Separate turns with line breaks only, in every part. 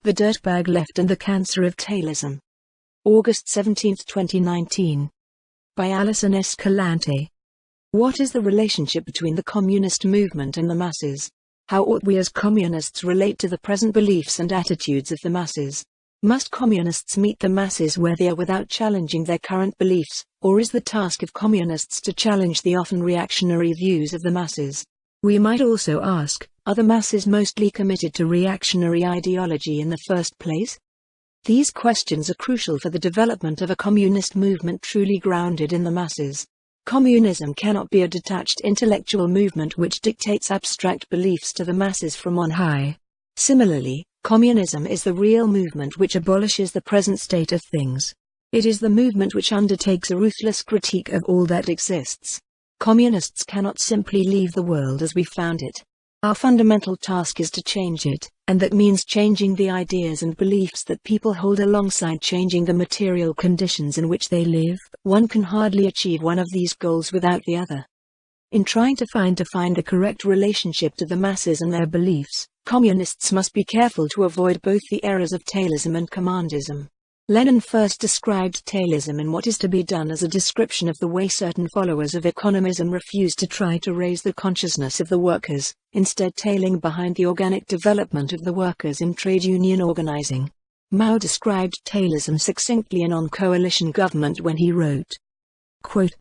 The Dirtbag Left and the Cancer of Tailism. August 17, 2019. By Alyson Escalante. What is the relationship between the communist movement and the masses? How ought we as communists relate to the present beliefs and attitudes of the masses? Must communists meet the masses where they are without challenging their current beliefs, or is the task of communists to challenge the often reactionary views of the masses? We might also ask, are the masses mostly committed to reactionary ideology in the first place? These questions are crucial for the development of a communist movement truly grounded in the masses. Communism cannot be a detached intellectual movement which dictates abstract beliefs to the masses from on high. Similarly, communism is the real movement which abolishes the present state of things. It is the movement which undertakes a ruthless critique of all that exists. Communists cannot simply leave the world as we found it. Our fundamental task is to change it, and that means changing the ideas and beliefs that people hold alongside changing the material conditions in which they live. One can hardly achieve one of these goals without the other. In trying to find the correct relationship to the masses and their beliefs, communists must be careful to avoid both the errors of tailism and commandism. Lenin first described tailism in What Is to Be Done as a description of the way certain followers of economism refuse to try to raise the consciousness of the workers, instead tailing behind the organic development of the workers in trade union organizing. Mao described tailism succinctly in On Coalition Government when he wrote, quote,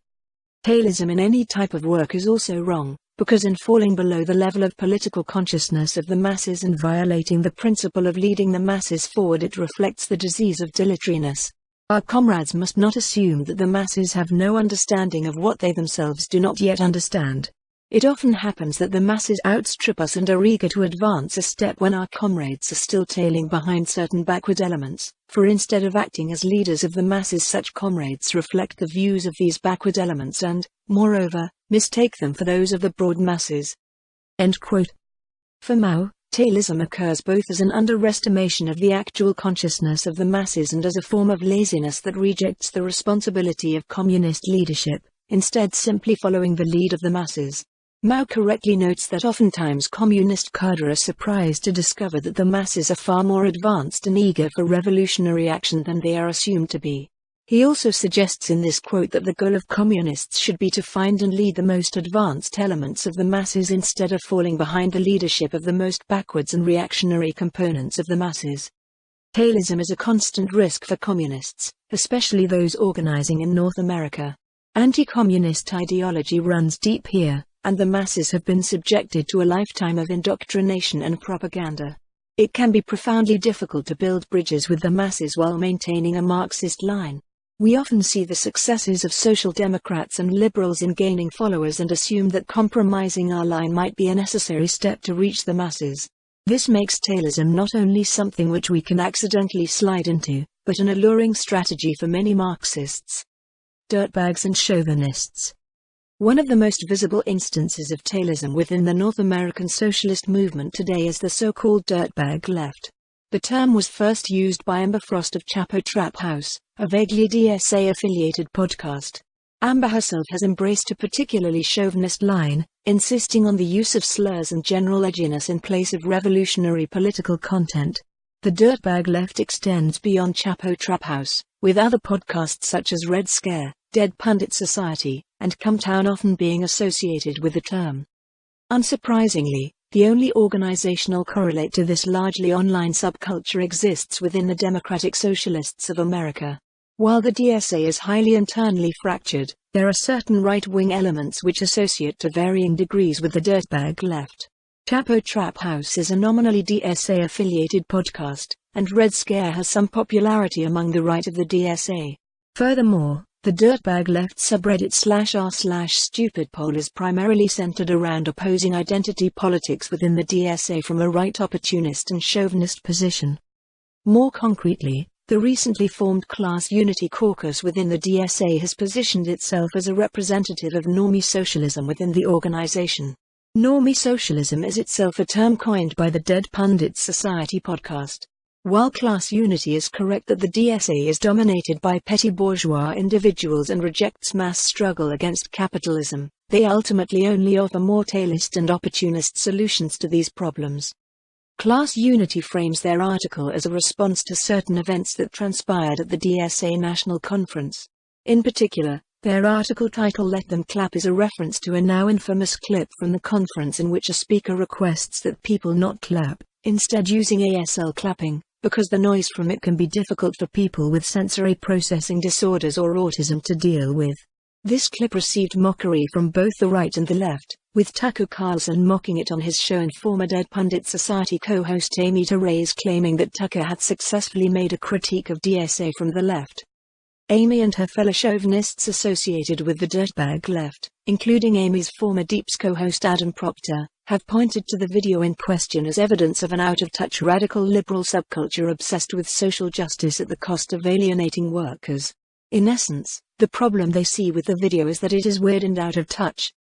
"Tailism in any type of work is also wrong, because in falling below the level of political consciousness of the masses and violating the principle of leading the masses forward, it reflects the disease of dilatoriness. Our comrades must not assume that the masses have no understanding of what they themselves do not yet understand. It often happens that the masses outstrip us and are eager to advance a step when our comrades are still tailing behind certain backward elements, for instead of acting as leaders of the masses, such comrades reflect the views of these backward elements and, moreover, mistake them for those of the broad masses." End quote. For Mao, tailism occurs both as an underestimation of the actual consciousness of the masses and as a form of laziness that rejects the responsibility of communist leadership, instead simply following the lead of the masses. Mao correctly notes that oftentimes communist cadre are surprised to discover that the masses are far more advanced and eager for revolutionary action than they are assumed to be. He also suggests in this quote that the goal of communists should be to find and lead the most advanced elements of the masses instead of falling behind the leadership of the most backwards and reactionary components of the masses. Tailism is a constant risk for communists, especially those organizing in North America. Anti-communist ideology runs deep here, and the masses have been subjected to a lifetime of indoctrination and propaganda. It can be profoundly difficult to build bridges with the masses while maintaining a Marxist line. We often see the successes of social democrats and liberals in gaining followers and assume that compromising our line might be a necessary step to reach the masses. This makes tailism not only something which we can accidentally slide into, but an alluring strategy for many Marxists. Dirtbags and chauvinists. One of the most visible instances of tailism within the North American socialist movement today is the so-called Dirtbag Left. The term was first used by Amber Frost of Chapo Trap House, a vaguely DSA-affiliated podcast. Amber herself has embraced a particularly chauvinist line, insisting on the use of slurs and general edginess in place of revolutionary political content. The Dirtbag Left extends beyond Chapo Trap House, with other podcasts such as Red Scare, Dead Pundit Society, and Cumtown often being associated with the term. Unsurprisingly, the only organizational correlate to this largely online subculture exists within the Democratic Socialists of America. While the DSA is highly internally fractured, there are certain right-wing elements which associate to varying degrees with the Dirtbag Left. Chapo Trap House is a nominally DSA-affiliated podcast, and Red Scare has some popularity among the right of the DSA. Furthermore, the Dirtbag Left subreddit /r/stupid poll is primarily centered around opposing identity politics within the DSA from a right opportunist and chauvinist position. More concretely, the recently formed Class Unity Caucus within the DSA has positioned itself as a representative of normie socialism within the organization. Normie socialism is itself a term coined by the Dead Pundit Society podcast. While class unity is correct that the DSA is dominated by petty bourgeois individuals and rejects mass struggle against capitalism, they ultimately only offer more tailist and opportunist solutions to these problems. Class Unity frames their article as a response to certain events that transpired at the DSA National Conference. In particular, their article title "Let Them Clap" is a reference to a now infamous clip from the conference in which a speaker requests that people not clap, instead using ASL clapping, because the noise from it can be difficult for people with sensory processing disorders or autism to deal with. This clip received mockery from both the right and the left, with Tucker Carlson mocking it on his show and former Dead Pundit Society co-host Amy Therese claiming that Tucker had successfully made a critique of DSA from the left. Amy and her fellow chauvinists associated with the Dirtbag Left, including Amy's former Deeps co-host Adam Proctor, have pointed to the video in question as evidence of an out-of-touch radical liberal subculture obsessed with social justice at the cost of alienating workers. In essence, the problem they see with the video is that it is weird and out of touch.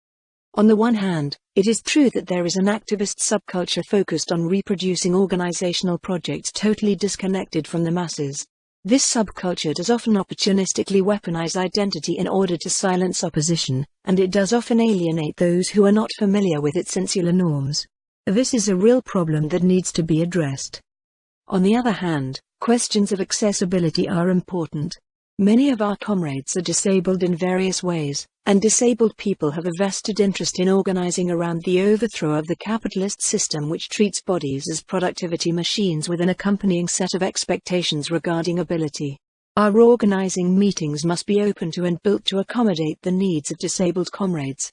On the one hand, it is true that there is an activist subculture focused on reproducing organizational projects totally disconnected from the masses. This subculture does often opportunistically weaponize identity in order to silence opposition, and it does often alienate those who are not familiar with its insular norms. This is a real problem that needs to be addressed. On the other hand, questions of accessibility are important. Many of our comrades are disabled in various ways, and disabled people have a vested interest in organizing around the overthrow of the capitalist system which treats bodies as productivity machines with an accompanying set of expectations regarding ability. Our organizing meetings must be open to and built to accommodate the needs of disabled comrades.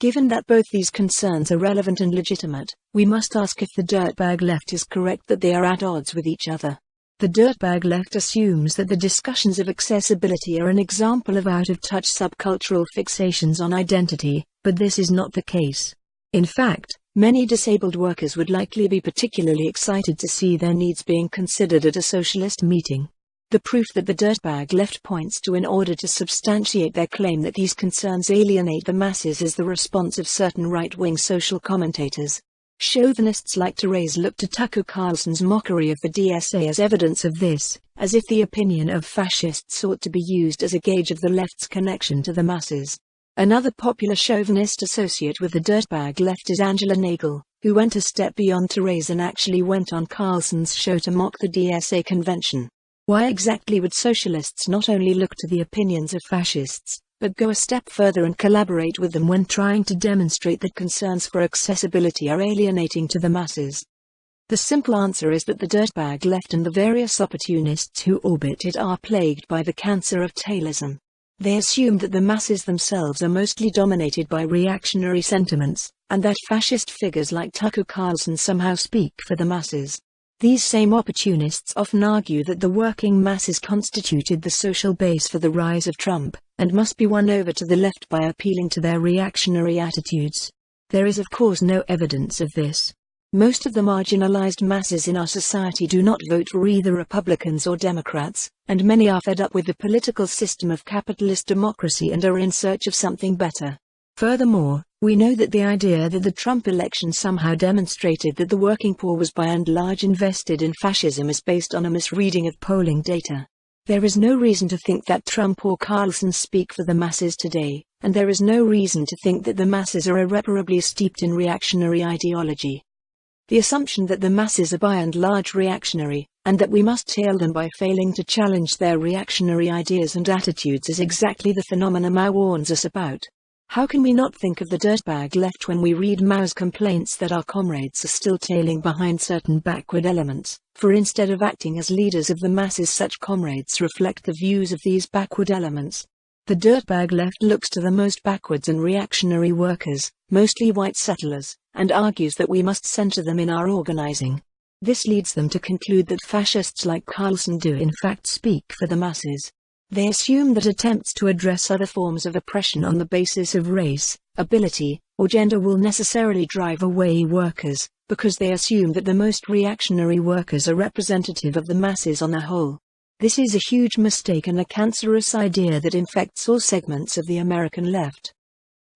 Given that both these concerns are relevant and legitimate, we must ask if the Dirtbag Left is correct that they are at odds with each other. The Dirtbag Left assumes that the discussions of accessibility are an example of out-of-touch subcultural fixations on identity, but this is not the case. In fact, many disabled workers would likely be particularly excited to see their needs being considered at a socialist meeting. The proof that the Dirtbag Left points to in order to substantiate their claim that these concerns alienate the masses is the response of certain right-wing social commentators. Chauvinists like Therese look to Tucker Carlson's mockery of the DSA as evidence of this, as if the opinion of fascists ought to be used as a gauge of the left's connection to the masses. Another popular chauvinist associate with the Dirtbag Left is Angela Nagel, who went a step beyond Therese and actually went on Carlson's show to mock the DSA convention. Why exactly would socialists not only look to the opinions of fascists, but go a step further and collaborate with them when trying to demonstrate that concerns for accessibility are alienating to the masses? The simple answer is that the Dirtbag Left and the various opportunists who orbit it are plagued by the cancer of Tailism. They assume that the masses themselves are mostly dominated by reactionary sentiments, and that fascist figures like Tucker Carlson somehow speak for the masses. These same opportunists often argue that the working masses constituted the social base for the rise of Trump, and must be won over to the left by appealing to their reactionary attitudes. There is of course no evidence of this. Most of the marginalized masses in our society do not vote for either Republicans or Democrats, and many are fed up with the political system of capitalist democracy and are in search of something better. Furthermore, we know that the idea that the Trump election somehow demonstrated that the working poor was by and large invested in fascism is based on a misreading of polling data. There is no reason to think that Trump or Carlson speak for the masses today, and there is no reason to think that the masses are irreparably steeped in reactionary ideology. The assumption that the masses are by and large reactionary, and that we must tail them by failing to challenge their reactionary ideas and attitudes is exactly the phenomena Mao warns us about. How can we not think of the Dirtbag Left when we read Mao's complaints that our comrades are still tailing behind certain backward elements, for instead of acting as leaders of the masses such comrades reflect the views of these backward elements? The Dirtbag Left looks to the most backwards and reactionary workers, mostly white settlers, and argues that we must center them in our organizing. This leads them to conclude that fascists like Carlson do in fact speak for the masses. They assume that attempts to address other forms of oppression on the basis of race, ability, or gender will necessarily drive away workers, because they assume that the most reactionary workers are representative of the masses on the whole. This is a huge mistake and a cancerous idea that infects all segments of the American left.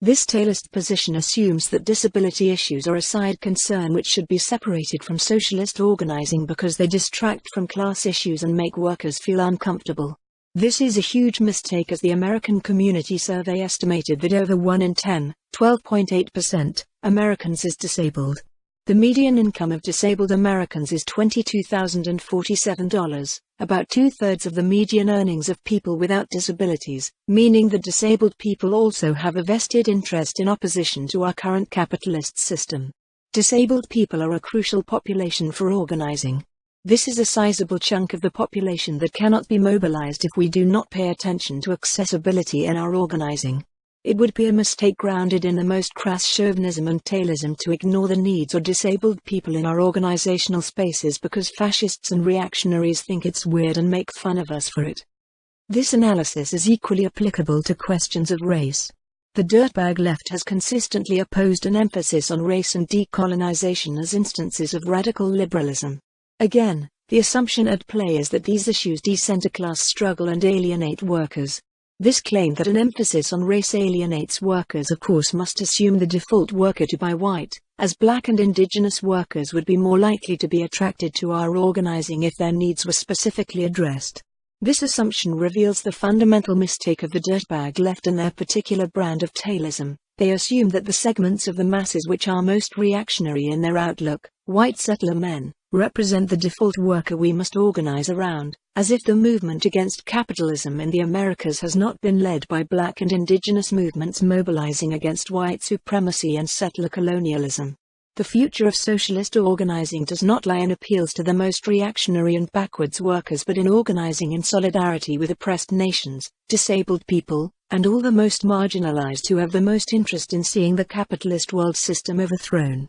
This tailist position assumes that disability issues are a side concern which should be separated from socialist organizing because they distract from class issues and make workers feel uncomfortable. This is a huge mistake, as the American Community Survey estimated that over 1 in 10, 12.8%, Americans is disabled. The median income of disabled Americans is $22,047, about two-thirds of the median earnings of people without disabilities, meaning that disabled people also have a vested interest in opposition to our current capitalist system. Disabled people are a crucial population for organizing. This is a sizable chunk of the population that cannot be mobilized if we do not pay attention to accessibility in our organizing. It would be a mistake grounded in the most crass chauvinism and Tailism to ignore the needs of disabled people in our organizational spaces because fascists and reactionaries think it's weird and make fun of us for it. This analysis is equally applicable to questions of race. The Dirtbag Left has consistently opposed an emphasis on race and decolonization as instances of radical liberalism. Again, the assumption at play is that these issues decenter class struggle and alienate workers. This claim that an emphasis on race alienates workers of course must assume the default worker to be white, as black and indigenous workers would be more likely to be attracted to our organizing if their needs were specifically addressed. This assumption reveals the fundamental mistake of the Dirtbag Left and their particular brand of Tailism. They assume that the segments of the masses which are most reactionary in their outlook, white settler men, represent the default worker we must organize around, as if the movement against capitalism in the Americas has not been led by black and indigenous movements mobilizing against white supremacy and settler colonialism. The future of socialist organizing does not lie in appeals to the most reactionary and backwards workers but in organizing in solidarity with oppressed nations, disabled people, and all the most marginalized who have the most interest in seeing the capitalist world system overthrown.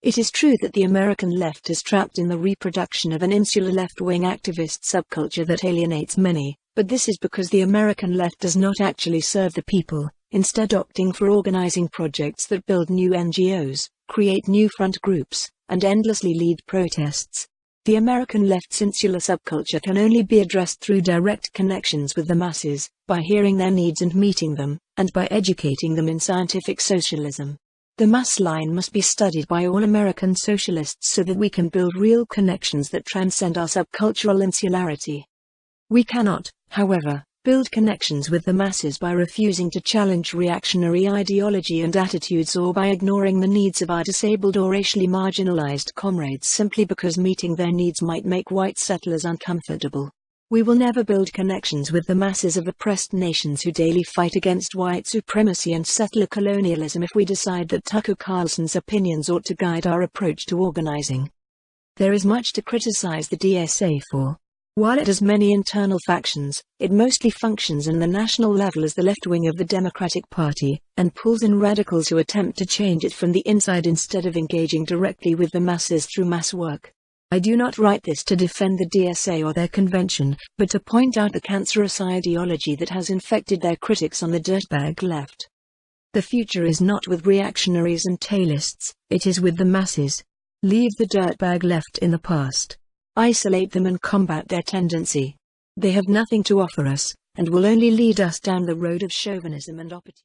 It is true that the American left is trapped in the reproduction of an insular left-wing activist subculture that alienates many, but this is because the American left does not actually serve the people, instead opting for organizing projects that build new NGOs, create new front groups, and endlessly lead protests. The American left's insular subculture can only be addressed through direct connections with the masses, by hearing their needs and meeting them, and by educating them in scientific socialism. The mass line must be studied by all American socialists so that we can build real connections that transcend our subcultural insularity. We cannot, however, build connections with the masses by refusing to challenge reactionary ideology and attitudes or by ignoring the needs of our disabled or racially marginalized comrades simply because meeting their needs might make white settlers uncomfortable. We will never build connections with the masses of oppressed nations who daily fight against white supremacy and settler colonialism if we decide that Tucker Carlson's opinions ought to guide our approach to organizing. There is much to criticize the DSA for. While it has many internal factions, it mostly functions in the national level as the left wing of the Democratic Party, and pulls in radicals who attempt to change it from the inside instead of engaging directly with the masses through mass work. I do not write this to defend the DSA or their convention, but to point out the cancerous ideology that has infected their critics on the Dirtbag Left. The future is not with reactionaries and tailists, it is with the masses. Leave the Dirtbag Left in the past. Isolate them and combat their tendency. They have nothing to offer us, and will only lead us down the road of chauvinism and opportunism.